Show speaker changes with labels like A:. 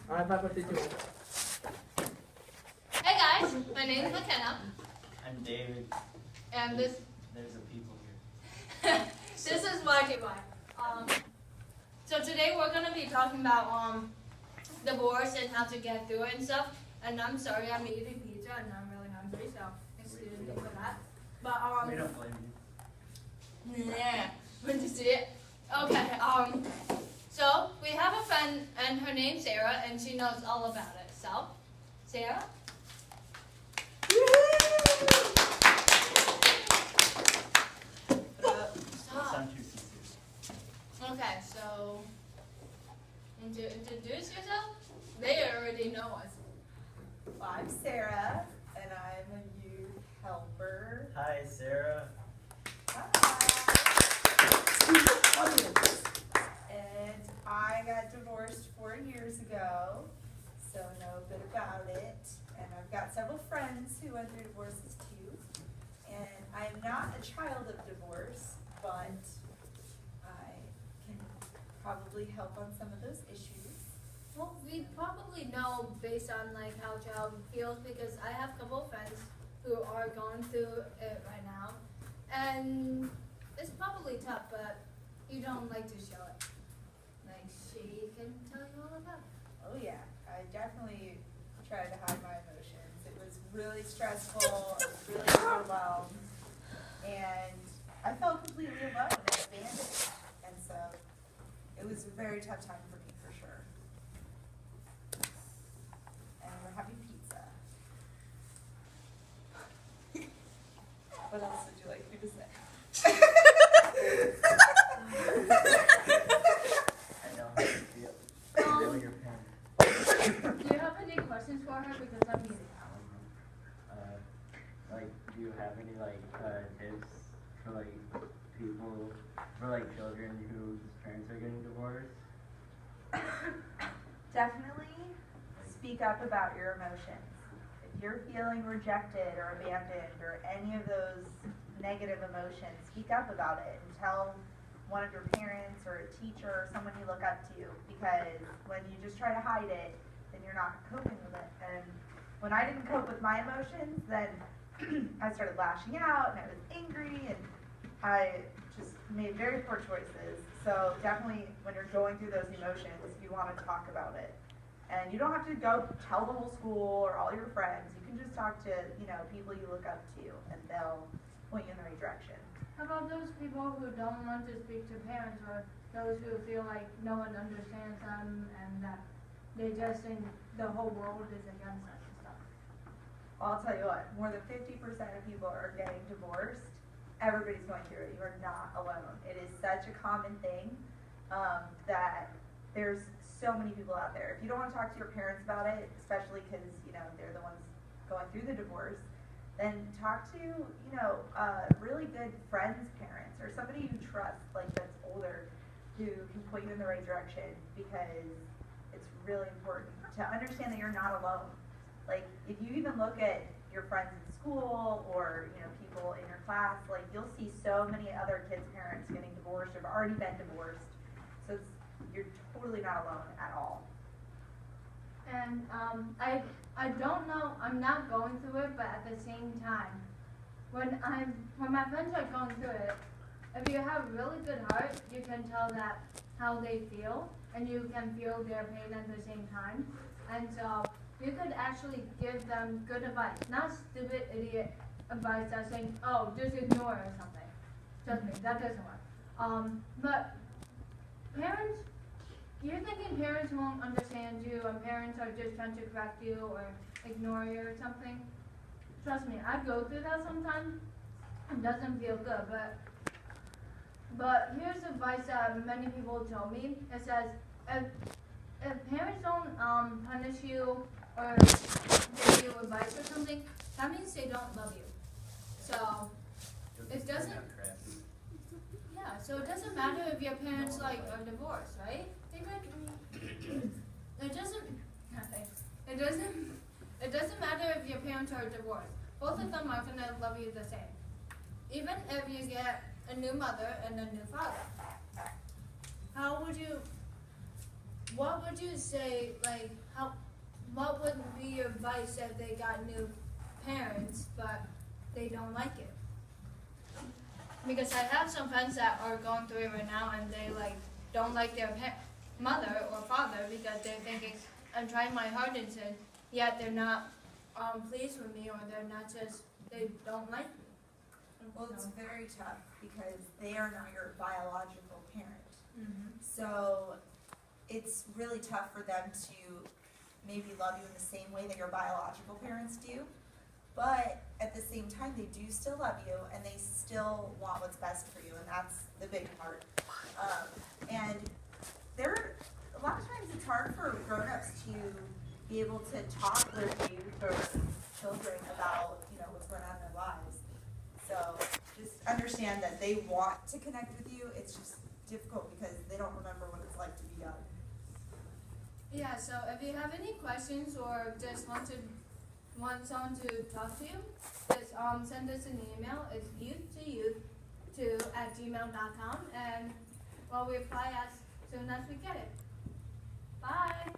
A: Hey guys, my name is McKenna.
B: I'm David.
A: And
B: there's a people here.
A: This is YTY. So today we're gonna be talking about divorce and how to get through it and stuff. And I'm sorry, I'm eating pizza and I'm really hungry, so excuse me for that. But
B: we don't blame you.
A: Yeah, good to see it. Okay. So we have a friend and her name's Sarah, and she knows all about it. So, Sarah. Okay, so introduce yourself. They already know us.
C: Well, I'm Sarah, and I'm a youth helper.
B: Hi, Sarah.
C: Hi. And I got divorced 4 years ago, so I know a bit about it. And I've got several friends who went through divorces too. And I'm not a child of divorce, but I can probably help on some of those issues.
A: Well, we probably know based on like how a child feels, because I have a couple of friends who are going through it right now, and it's probably tough, but you don't like to show it. Like she can tell you all about it.
C: Oh yeah, I definitely tried to hide my emotions. It was really stressful, I was really overwhelmed, and I felt completely alone and abandoned. And so it was a very tough time for me, for sure. And we're having pizza. What else would you like me to say?
B: I know how you feel. Feel your pain.
A: Do you have any questions for her? Because I'm eating.
B: Do you have any tips for people, for children whose parents are getting divorced?
C: Definitely speak up about your emotions. If you're feeling rejected or abandoned or any of those negative emotions, speak up about it and tell one of your parents or a teacher or someone you look up to, because when you just try to hide it, then you're not coping with it. And when I didn't cope with my emotions, then I started lashing out and I was angry and I just made very poor choices. So definitely when you're going through those emotions, you want to talk about it. And you don't have to go tell the whole school or all your friends. You can just talk to, people you look up to, and they'll point you in the right direction.
A: How about those people who don't want to speak to parents, or those who feel like no one understands them and that they just think the whole world is against us and stuff?
C: Well, I'll tell you what, more than 50% of people are getting divorced. Everybody's going through it. You are not alone. It is such a common thing that there's so many people out there. If you don't want to talk to your parents about it, especially because, they're the ones going through the divorce, then talk to, really good friends' parents or somebody you trust, that's older, who can point you in the right direction, because it's really important to understand that you're not alone. If you even look at your friends in school or, people in your class, you'll see so many other kids' parents getting divorced or have already been divorced. So you're totally not alone at all.
A: And I don't know, I'm not going through it, but at the same time, when my friends are going through it, if you have a really good heart, you can tell that how they feel, and you can feel their pain at the same time. And so you could actually give them good advice, not stupid idiot advice that's saying, oh, just ignore it or something. Trust me, that doesn't work. But parents, you're thinking parents won't understand you, and parents are just trying to correct you or ignore you or something. Trust me, I go through that sometimes. It doesn't feel good, but here's advice that many people told me. It says, if parents don't punish you or give you advice or something, that means they don't love you. So it doesn't. Yeah, so it doesn't matter if your parents are divorced, right? It doesn't. Nothing. It doesn't matter if your parents are divorced. Both of them are gonna love you the same. Even if you get a new mother and a new father. How would you what would you say, like, what would be your advice if they got new parents, but they don't like it? Because I have some friends that are going through it right now, and they, like, don't like their mother or father because they're thinking, I'm trying my hardest, and yet they're not pleased with me, or they're not just, they don't like me.
C: Well, it's very tough because they are not your biological parent.
A: Mm-hmm.
C: So it's really tough for them to maybe love you in the same way that your biological parents do. But at the same time, they do still love you, and they still want what's best for you, and that's the big part. And a lot of times it's hard for grown-ups to be able to talk with youth or children about, what's going on in their lives. So just understand that they want to connect with you. It's just difficult because they don't remember what it's like to be young.
A: Yeah, so if you have any questions or just want someone to talk to you, just send us an email. It's youth2youth2@gmail.com, and we'll reply as soon as we get it. Bye.